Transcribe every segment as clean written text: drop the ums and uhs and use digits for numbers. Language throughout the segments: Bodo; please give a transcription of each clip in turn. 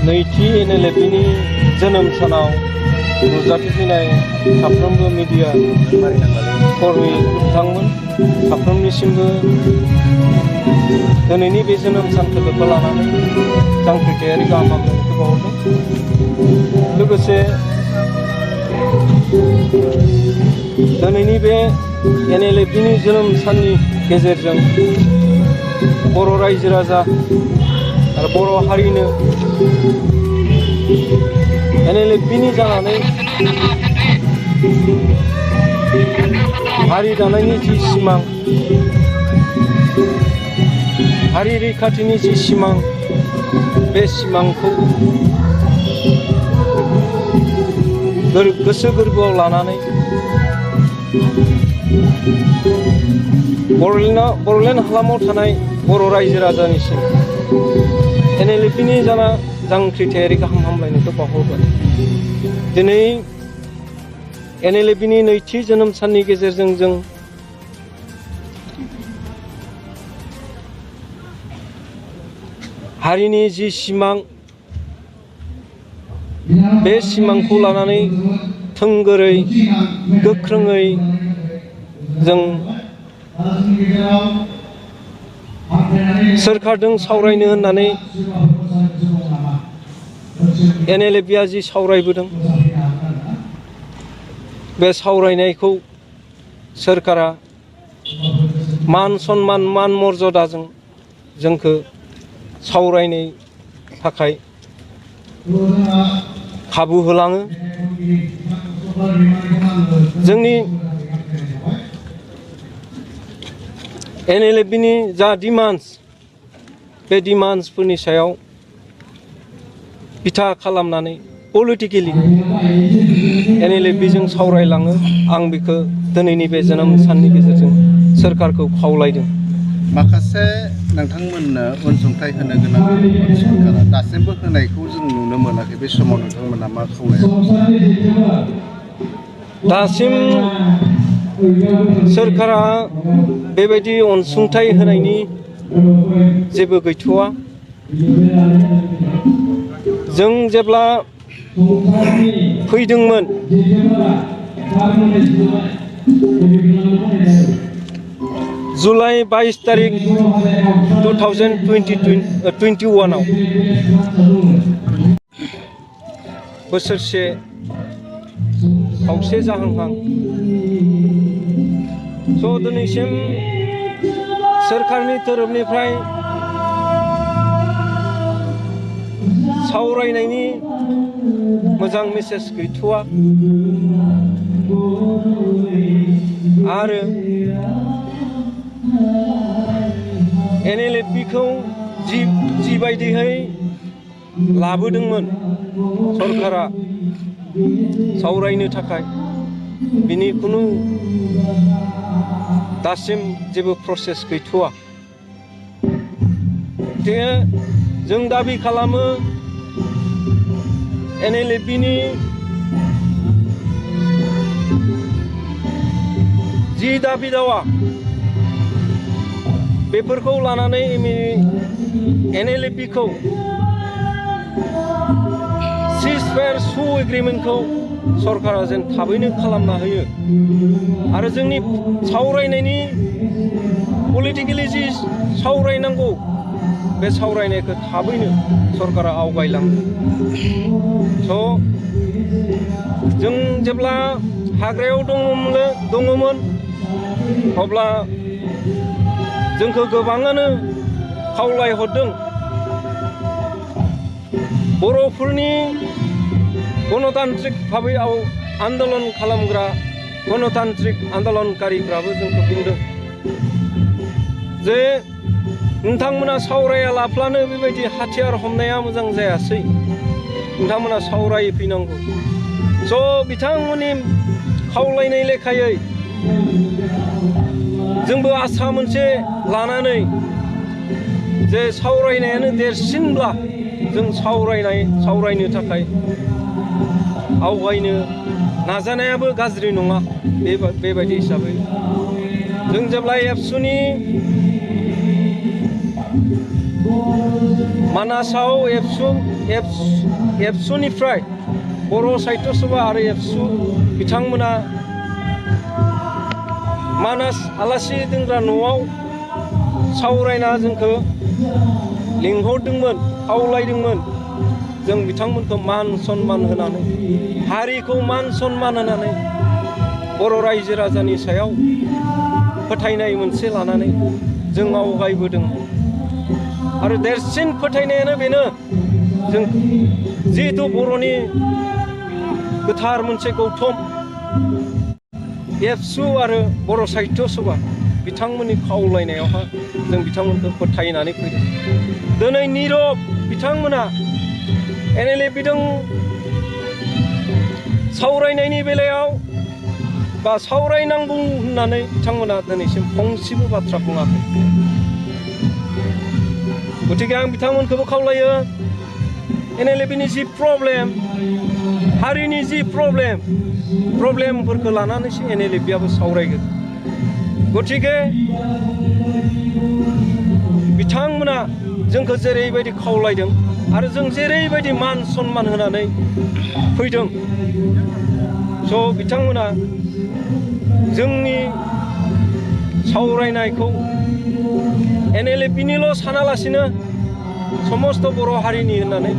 नैथि NLFनि जोनोम सानाव नुजाथिफैनाय साफ्रोमबो मिडिया कर्मि बिथांमोन साफ्रोमनिसिमबो दिनैनि बे जोनोम सानखौ लोब्बा लानानै जांख्रिथायारि गाहाम हामलायनायखौ बावहरदों। लोगोसे दिनैनि बे NLFनि जोनोम साननि गेजेरजों बर' रायजो राजा आरो बर' हारिनो NLFनि जानानै हारि दानायनि जि सिमां, हारि रैखाथिनि जि सिमां, बे सिमांखौ गोसो गोरबोआव लानानै बर'लेण्ड हालामाव थानाय बर' रायजो राजानिसिम NLFनि जांख्रिथायारि गाहाम हामलायनायखौ बावहरबाय। दिनै NLFनि नैथि जोनोम साननि गेजेरजों जों हारिनि जि सिमां, बे सिमांखौ लानानै थोंगोरै गोख्रोङै जों सोरखारजों सावरायनो होननानै NLFआ जि सावरायबोदों, बे सावरायनायखौ सोरखारा मान सन्मान मान मर्यादाजों जोंखौ सावरायनो थाखाय खाबु होलाङो। जोंनि NLFनि जा डिमान्ड्स, बे डिमान्ड्सफोरनि सायाव बिथा खालामनानै पलिटिकेलि NLFजों सावरायलाङो। आं बेखौ दिनैनि बे जोनोम साननि गेजेरजों सोरखारखौ खावलायदों। माखासे नोंथांमोननो अनसुंथाइ होनो गोनां सरकारा दासिमबो होनायखौ जों नुनो मोनाखै। बे समाव नोंथांमोना मा खावलायो? दासिम सोरखारा बेबायदि अनसुंथाइ होनायनि जेबो गैथ'वा। जों जेब्ला फैदोंमोन जुलाइ 22 तारिख 2021 बोसोरसे खावसे जाहांहां। दिनैसिम सोरखारनि तरफनिफ्राय सावरायनायनि मोजां मेसेज गैथ'वा। आरो NLFखौ जिबायदिहै लाबोदोंमोन सरकारा सावरायनो थाखाय, बिनि खुनु दासिम जेबो प्रसेस गैथ'वा। जों दाबि खालामो NLFनि जि दाबि दावा, बेफोरखौ लानानै NLFखौ सिजफायार सु एग्रिमेन्टखौ सरकारा जेन थाबैनो खालामना होयो आरो जोंनि सावरायनायनि पलिटिकेलि जि सावरायनांगौ, बे सावरायनायखौ थाबैनो सरकारा आवगायलाङो। जों जेब्ला हाग्रायाव दङमोन अब्ला जोंखौ गोबाङानो खावलायहरदों बर'फोरनि गणतान्त्रिक भाबै आन्दलन खालामग्रा गणतान्त्रिक आन्दलनकारिफ्राबो जोंखौ बुंदों जे नोंथांमोना सावरायालाफानो बेबायदि हाथियार हमनाया मोजां जायासै, नोंथांमोना सावरायफैनांगौ। बिथांमोननि खावलायनाय लेखायै जोंबो आसा मोनसे लानानै जे सावरायनायानो देरसिनब्ला जों सावरायनो थाखाय आवगायनो नाजानायाबो गाज्रि नङा। बेबायदि हिसाबै जों जेब्ला एबसुनि मानासाव एबसुनिफ्राय बर' साहित्य सभा आरो एबसु बिथांमोना मानास आलासि दोनग्रा न'आव सावरायना जोंखौ लिंहरदोंमोन खावलायदोंमोन जों बिथांमोनखौ मान सन्मान होनानै हारिखौ मान सन्मान होनानै बर' रायजो राजानि सायाव फोथायनाय मोनसे लानानै जों आवगायबोदों आरो देरसिन फोथायनायानो बेनो जों जिहेतु बर'नि गोथार मोनसे गौथुम एबसु आरो बर' साहित्य सभा बिथांमोननि खावलायनायावहा जों बिथांमोनखौ फोथायनानै फैदों दिनै निरब बिथांमोना NLA बिदों सावरायनायनि बेलायाव बा सावरायनांगौ होननानै बिथांमोना दिनैसिम फंसेबो बाथ्रा बुङाखै गतिके आं बिथांमोनखौबो खावलायो NLA-नि जि प्रब्लेम हारिनि जि प्रब्लेमफोरखौ लानानैसो NLA-आबो सावरायगोन गतिके बिथांमोना जोंखौ जेरैबायदि खावलायदों आरो जों जेरैबायदि मान सन्मान होनानै फैदों स' बिथांमोना जोंनि सावरायनायखौ NLA-निल' सानालासिनो समस्त बर' हारिनि होननानै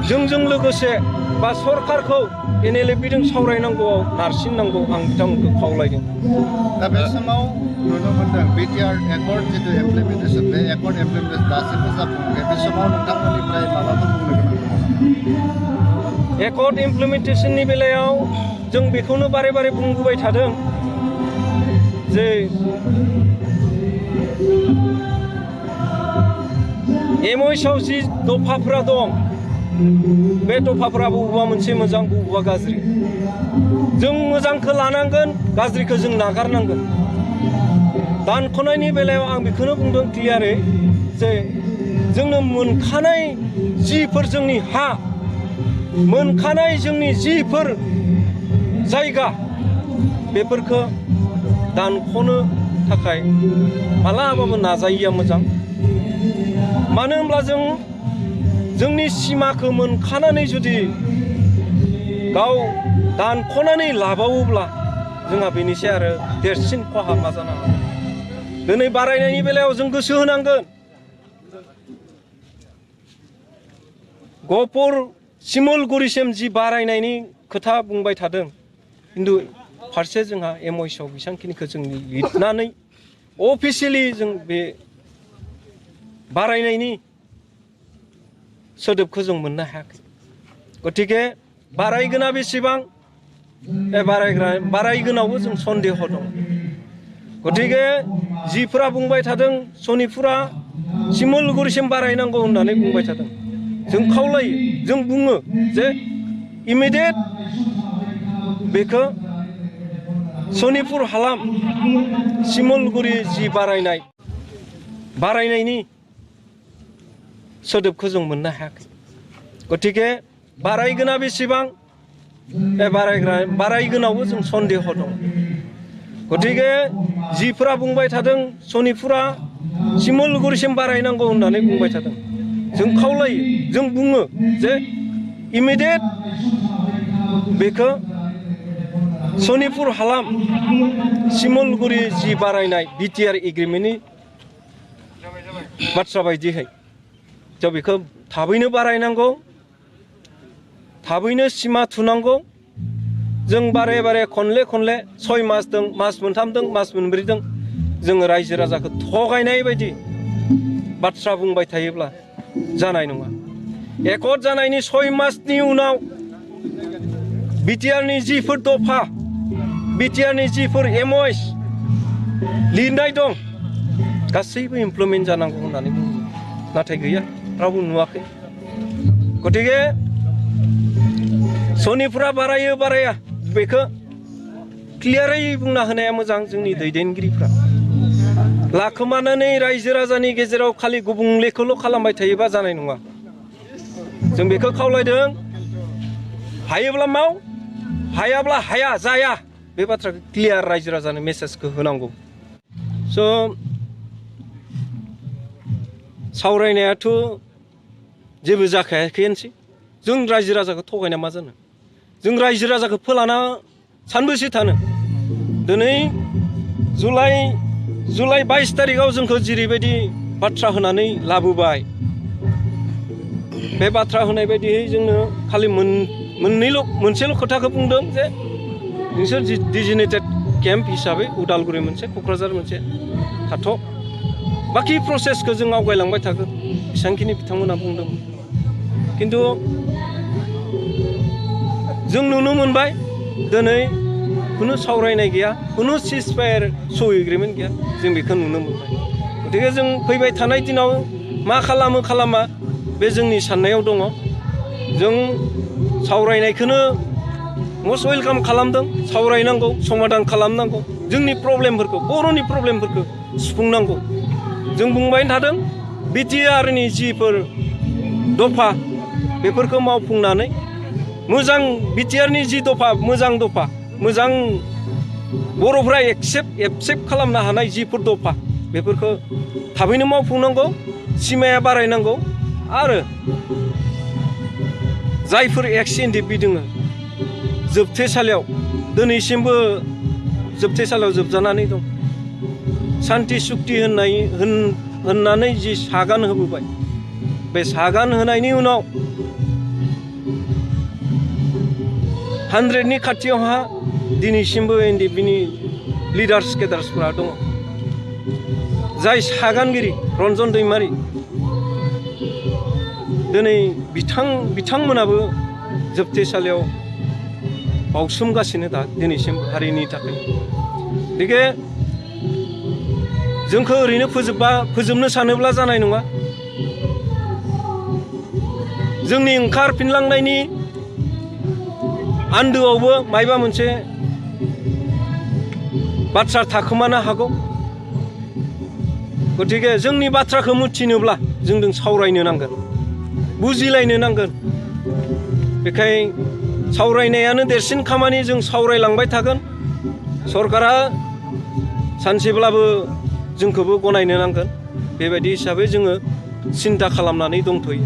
जोंजों लोगोसे बा सरकारखौ NLA-जों सावरायनांगौआव नारसिननांगौ आं बिथांमोनखौ खावलायदों दा बे समाव नुनो मोनदों BTR एकर्ड जितु इमप्लिमेन्टेसन बे एकर्ड इमप्लिमेन्टेसन दासिमबो जाफुङाखै बे समाव नोंथांमोननिफ्राय माबाफोर बुंनो गोनां दङ नामा एकर्ड इमप्लिमेन्टेसननि बेलायाव जों बेखौनो बारे बारे बुंबोबाय थादों जे MOH-आव जि दफाफोरा दं बे दफाफोरा बबेबा मोनसे मोजां बबेबा गाज्रि जों मोजांखौ लानांगोन गाज्रिखौ जों नागारनांगोन दानख'नायनि बेलायाव आं बेखौनो बुंदों क्लियारै जे जोंनो मोनखानाय जिफोर जोंनि हा मोनखानाय जोंनि जिफोर जायगा बेफोरखौ दानख'नो थाखाय मालाबाबो नाजायिया मोजां मानो होनब्ला जोंनि सिमाखौ मोनखानानै जुदि गाव दानख'नानै लाबावोब्ला जोंहा बेनिसै आरो देरसिन खहा मा जानो हागौ दिनै बारायनायनि बेलायाव जों गोसो होनांगोन गहपुर सिमलगुरिसिम जि बारायनायनि खोथा बुंबाय थादों खिन्थु फारसे जोंहा MOH-आव बेसांखिनिखौ जों लिरनानै अफिसियेलि जों बे बारायनायनि सोदोबखौ जों मोननो हायाखै गतिके बारायगोना बेसेबां बारायगोनावबो जों सन्देह दं गतिके जिफोरा बुंबाय थादों सनितपुरा सिमलगुरिसिम बारायनांगौ होननानै बुंबाय थादों जों खावलायो जों बुङो जे इमिडियेट बेखौ सनितपुर हालाम सिमलगुरि जि बारायनायनि सोदोबखौ जों मोननो हायाखै गतिके बारायगोना बेसेबां बारायगोनावबो जों सन्देह दं गतिके जिफोरा बुंबाय थादों सनितपुरा सिमलगुरिसिम बारायनांगौ होननानै बुंबाय थादों जों खावलायो जों बुङो जे इमिडियेट बेखौ सनितपुर हालाम सिमलगुरि जि बारायनाय BTR एग्रिमेन्टनि बाथ्रा बायदियै जों बेखौ थाबैनो बारायनांगौ थाबैनो सिमा थुनांगौ जों बारे बारे खनले 6 मास दं मास मोनथाम दं मास मोनब्रै दं जोङो रायजो राजाखौ थगायनाय बायदि बाथ्रा बुंबाय थायोब्ला जानाय नङा एकर्ड जानायनि 6 मासनि उनाव BTR-नि जिफोर दफा BTR-नि जिफोर MOH लिरनाय दं गासैबो इमप्लिमेन्ट जानांगौ होननानै बुङो नाथाय गैया रावबो नुवाखै गतिके सनितपुरा बाराया बेखौ क्लियारै बुंना होनाया मोजां जोंनि दैदेनगिरिफ्रा लाखोमानानै रायजो राजानि गेजेराव खालि गुबुंलेखौल' खालामबाय थायोबा जानाय नङा जों बेखौ खावलायदों हायोब्ला माव हायाब्ला हाया जाया बे बाथ्राखौ क्लियार रायजो राजानो मेसेजखौ होनांगौ स' सावरायनायाथ' जेबो जाखायाखैनोसै जों रायजो राजाखौ थगायना मा जानो जों रायजो राजाखौ फोलाना सानबेसे थानो दिनै जुलाइ 22 तारिखआव जोंखौ जेरैबायदि बाथ्रा होनानै लाबोबाय बे बाथ्रा होनाय बायदियै जोंनो खालि मोनसेल' खोथाखौ बुंदों जे नोंसोर डिजिनेटेड केम्प हिसाबै उदालगुरि मोनसे क'क्राझार मोनसे थाथ' बाखि प्रसेसखौ जों आवगायलांबाय थागोन बेसेबांखिनि बिथांमोना बुंदों खिन्थु जों नुनो मोनबाय दिनै खुनु सावरायनाय गैया खुनु सिजफायार एग्रिमेन्ट गैया जों बेखौ नुनो मोनबाय गतिके जों फैबाय थानाय दिनाव मा खालामा बे जोंनि साननायाव दङ जों सावरायनायखौनो मस्ट वेलकाम खालामदों सावरायनांगौ समाधान खालामनांगौ जोंनि प्रब्लेमफोरखौ बर'नि प्रब्लेमफोरखौ सुफुंनांगौ जों बुंबाय थादों बिटिआरनि जिफोर दफा बेफोरखौ मावफुंनानै मोजां बिटिआरनि जि दफा मोजां बर'फ्रा एक्सेप्ट खालामनो हानाय जिफोर दफा बेफोरखौ थाबैनो मावफुंनांगौ सिमाया बारायनांगौ आरो जायफोर एक्स-एनडिपि दङ जोबथेसालियाव दिनैसिमबो जोबथेसालियाव जोबजानानै दं सान्ति सुक्ति होननानै जि सागान होबोबाय बे सागान होनायनि उनाव 100नि खाथियावहा दिनैसिमबो एनडिपिनि लिडार्स केडार्सफोरा दङ जाय सागानगिरि रन्जन दैमारि दिनै बिथांमोनाबो जोबथेसालियाव बावसोमगासिनो दा दिनैसिम हारिनि थाखाय गतिके जोंखौ ओरैनो फोजोबनो सानोब्ला जानाय नङा जोंनि ओंखारफिनलांनायनि आन्दोआवबो मायबा मोनसे बाथ्रा थाखोमानो हागौ गतिके जोंनि बाथ्राखौ मिथिनोब्ला जोंजों सावरायनो नांगोन बुजिलायनो नांगोन बेखाय सावरायनायानो देरसिन खामानि जों सावरायलांबाय थागोन सरकारा सानसेब्लाबो जोंखौबो गनायनो नांगोन बेबायदि हिसाबै जोङो सिन्था खालामनानै दंथ'यो